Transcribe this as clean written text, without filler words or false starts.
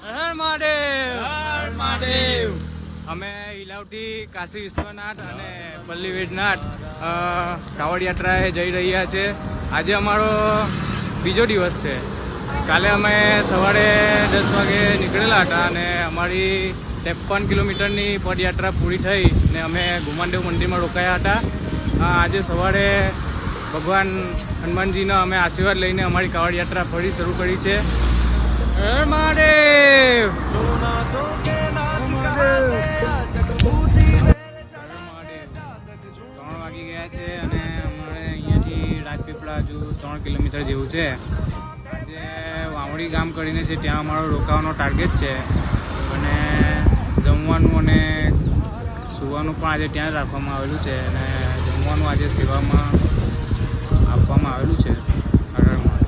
હર મહાદેવ, હર મહાદેવ. અમે ઇલાવટી કાશી વિશ્વનાથ અને પલ્લી વેદનાથ કાવડ યાત્રાએ જઈ રહ્યા છે. આજે અમારો બીજો દિવસ છે. કાલે અમે સવારે 10 વાગે નીકળેલા હતા અને અમારી 53 કિલોમીટરની પદયાત્રા પૂરી થઈ ને અમે ગુમાનદેવ મંદિરમાં રોકાયા હતા. આજે સવારે ભગવાન હનુમાનજીના અમે આશીર્વાદ લઈને અમારી કાવડ યાત્રા ફરી શરૂ કરી છે. હર મહાદેવ. 3 વાગી ગયા છે અને અમારે અહીંયાથી રાજપીપળા હજુ 3 કિલોમીટર જેવું છે. આજે વાવડી ગામ કરીને છે, ત્યાં અમારો રોકાવાનો ટાર્ગેટ છે અને જમવાનું અને સુવાનું પણ આજે ત્યાં જ રાખવામાં આવેલું છે અને જમવાનું આજે સેવામાં આપવામાં આવેલું છે. હર મહાદેવ.